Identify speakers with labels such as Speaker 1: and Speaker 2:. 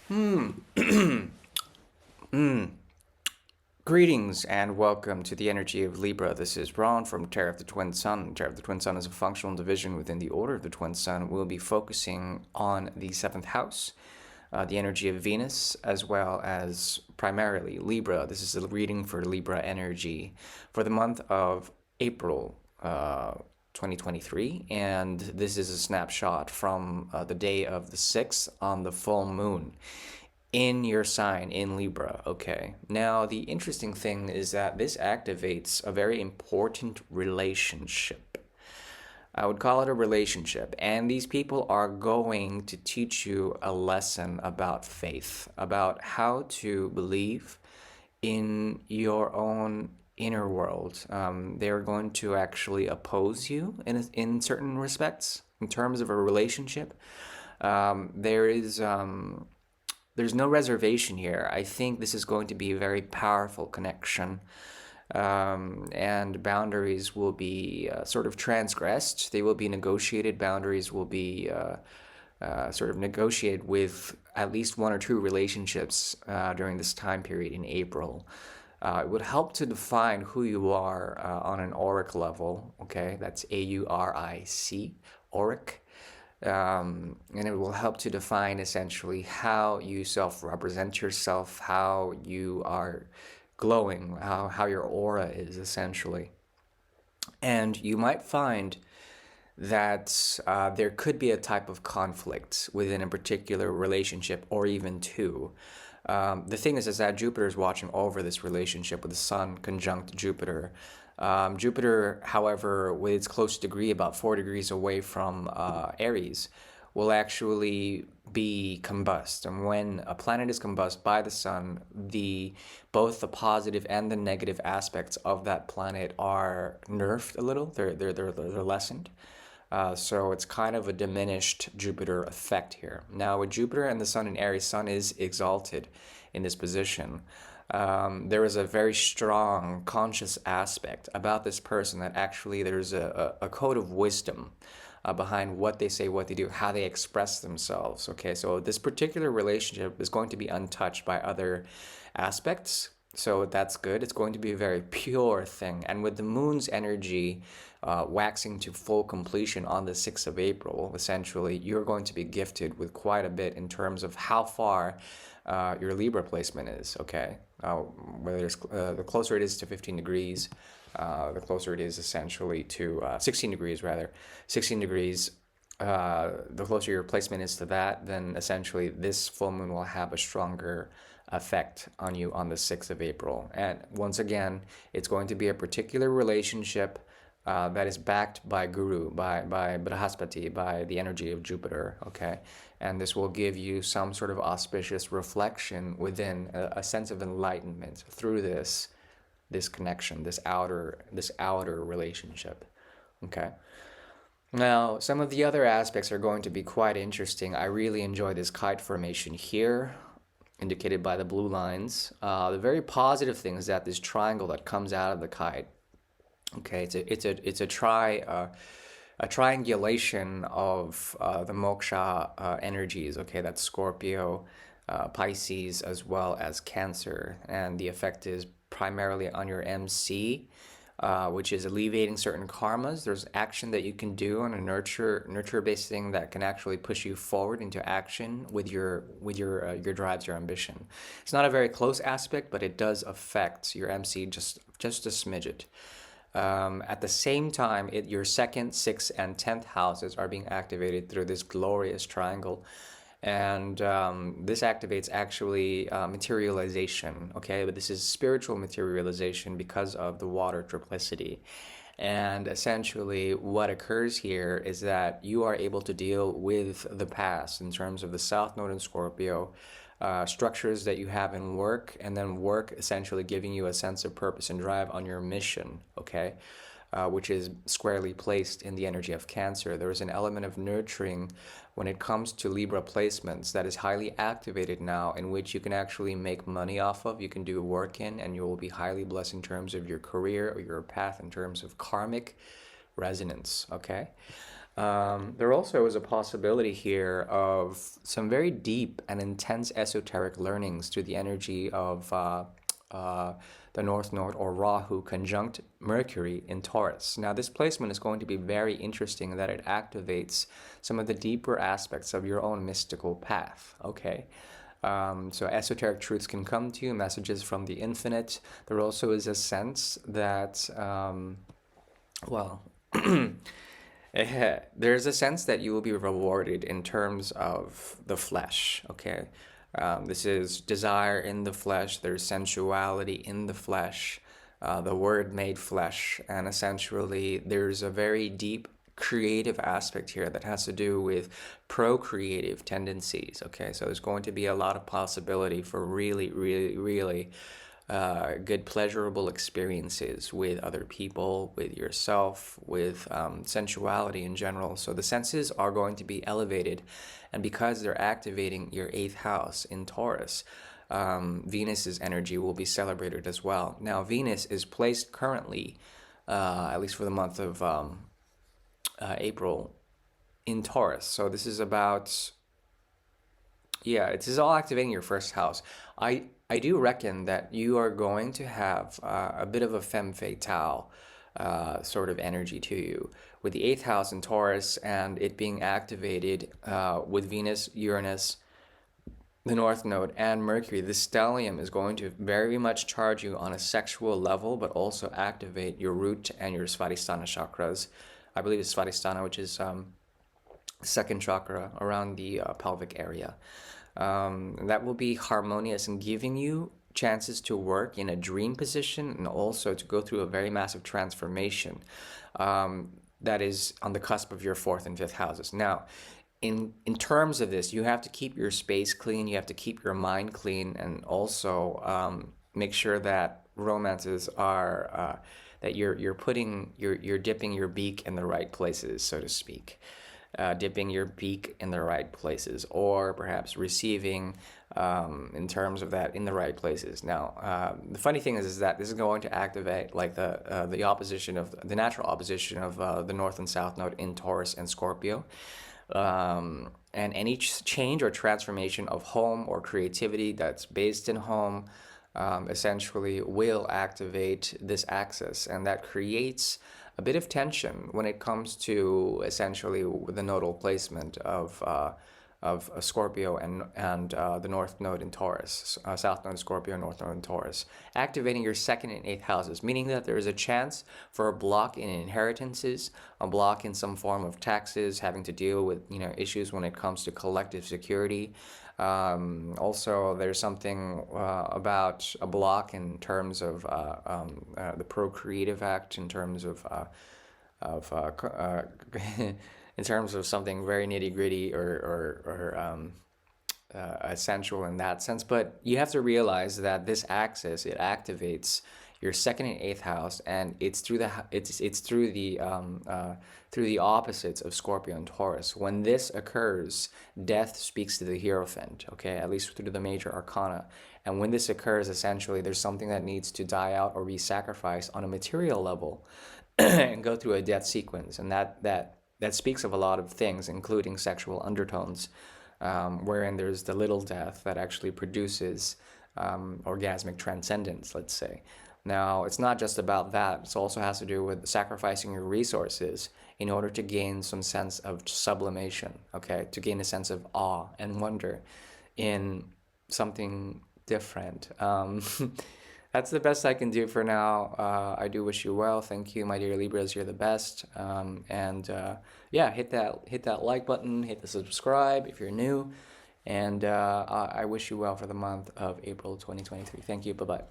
Speaker 1: Hmm. mm. Greetings and welcome to the energy of Libra. This is Ron from Tarot of the Twin Sun. Tarot of the Twin Sun is a functional division within the Order of the Twin Sun. We'll be focusing on the seventh house, the energy of Venus, as well as primarily Libra. This is a reading for Libra energy for the month of April 2023, and this is a snapshot from the day of the 6th on the full moon in your sign in Libra. Okay. Now, the interesting thing is that this activates a very important relationship. I would call it a relationship. And these people are going to teach you a lesson about faith, about how to believe in your own inner world. They're going to actually oppose you in certain respects in terms of a relationship. There is there's no reservation here. I think this is going to be a very powerful connection, and boundaries will be sort of transgressed. They will be negotiated. Boundaries will be sort of negotiated with at least one or two relationships during this time period in April. It would help to define who you are on an auric level. Okay, that's AURIC, auric. And it will help to define essentially how you self-represent yourself, how you are glowing, how your aura is essentially. And you might find that there could be a type of conflict within a particular relationship or even two. The thing is that Jupiter is watching over this relationship with the Sun conjunct Jupiter. Jupiter, however, with its close degree, about 4 degrees away from Aries, will actually be combust. And when a planet is combust by the Sun, both the positive and the negative aspects of that planet are nerfed a little. They're lessened. So it's kind of a diminished Jupiter effect here. Now, with Jupiter and the Sun in Aries, Sun is exalted in this position. There is a very strong conscious aspect about this person that actually there's a code of wisdom behind what they say, what they do, how they express themselves. Okay, so this particular relationship is going to be untouched by other aspects. So that's good. It's going to be a very pure thing. And with the moon's energy waxing to full completion on the 6th of April, essentially, you're going to be gifted with quite a bit in terms of how far your Libra placement is, okay? Whether it's, the closer it is to 15 degrees, the closer it is essentially to 16 degrees, rather. 16 degrees, the closer your placement is to that, then essentially this full moon will have a stronger effect on you on the 6th of April. And once again, it's going to be a particular relationship that is backed by Guru, by Brahaspati, by the energy of Jupiter, okay? And this will give you some sort of auspicious reflection within a sense of enlightenment through this connection, this outer relationship, okay? Now, some of the other aspects are going to be quite interesting. I really enjoy this kite formation here, indicated by the blue lines. The very positive thing is that this triangle that comes out of the kite, okay, it's a triangulation of the moksha energies. Okay, that's Scorpio, Pisces, as well as Cancer, and the effect is primarily on your MC. Which is alleviating certain karmas. There's action that you can do on a nurture-based thing that can actually push you forward into action with your drives, your ambition. It's not a very close aspect, but it does affect your MC just a smidget. At the same time, your second, sixth, and 10th houses are being activated through this glorious triangle. And this activates actually materialization, okay? But this is spiritual materialization because of the water triplicity. And essentially what occurs here is that you are able to deal with the past in terms of the South Node in Scorpio, structures that you have in work, and then work essentially giving you a sense of purpose and drive on your mission, okay? Which is squarely placed in the energy of Cancer. There is an element of nurturing when it comes to Libra placements that is highly activated now, in which you can actually make money off of, you can do work in, and you will be highly blessed in terms of your career or your path in terms of karmic resonance, okay? There also is a possibility here of some very deep and intense esoteric learnings through the energy of uh, the North Node or Rahu conjunct Mercury in Taurus. Now, this placement is going to be very interesting in that it activates some of the deeper aspects of your own mystical path. Okay. So esoteric truths can come to you, messages from the infinite. There also is a sense that, well, there's a sense that you will be rewarded in terms of the flesh, okay? This is desire in the flesh, there's sensuality in the flesh, the word made flesh, and essentially there's a very deep creative aspect here that has to do with procreative tendencies, okay? So there's going to be a lot of possibility for really, really, really good pleasurable experiences with other people, with yourself, with sensuality in general. So the senses are going to be elevated, and because they're activating your 8th house in Taurus, Venus's energy will be celebrated as well. Now, Venus is placed currently, at least for the month of April, in Taurus. So this is about, yeah, it is all activating your 1st house. I do reckon that you are going to have a bit of a femme fatale sort of energy to you with the 8th house in Taurus and it being activated with Venus, Uranus, the North Node, and Mercury. The stellium is going to very much charge you on a sexual level, but also activate your root and your Svadhisthana chakras. I believe it's Svadhisthana, which is second chakra around the pelvic area. That will be harmonious and giving you chances to work in a dream position and also to go through a very massive transformation that is on the cusp of your 4th and 5th houses. Now, in terms of this, you have to keep your space clean, you have to keep your mind clean, and also make sure that romances are that you're putting you're dipping your beak in the right places, so to speak. Dipping your beak in the right places, or perhaps receiving in terms of that in the right places. Now, the funny thing is that this is going to activate like the opposition of the natural opposition of the North and South Node in Taurus and Scorpio. And any change or transformation of home or creativity that's based in home essentially will activate this axis, and that creates a bit of tension when it comes to essentially the nodal placement of Scorpio and the North Node in Taurus, South Node in Scorpio, North Node in Taurus, activating your 2nd and 8th houses, meaning that there is a chance for a block in inheritances, a block in some form of taxes, having to deal with issues when it comes to collective security. Also, there's something about a block in terms of the procreative act, in terms of in terms of something very nitty gritty or essential in that sense. But you have to realize that this axis, it activates your 2nd and 8th house, and it's through the opposites of Scorpio and Taurus. When this occurs, death speaks to the Hierophant, okay, at least through the major arcana. And when this occurs, essentially, there's something that needs to die out or be sacrificed on a material level and go through a death sequence. And that speaks of a lot of things, including sexual undertones, wherein there's the little death that actually produces orgasmic transcendence, let's say. Now, it's not just about that. It also has to do with sacrificing your resources in order to gain some sense of sublimation, okay? To gain a sense of awe and wonder in something different. That's the best I can do for now. I do wish you well. Thank you, my dear Libras. You're the best. Yeah, hit that like button, hit the subscribe if you're new. And I wish you well for the month of April 2023. Thank you. Bye-bye.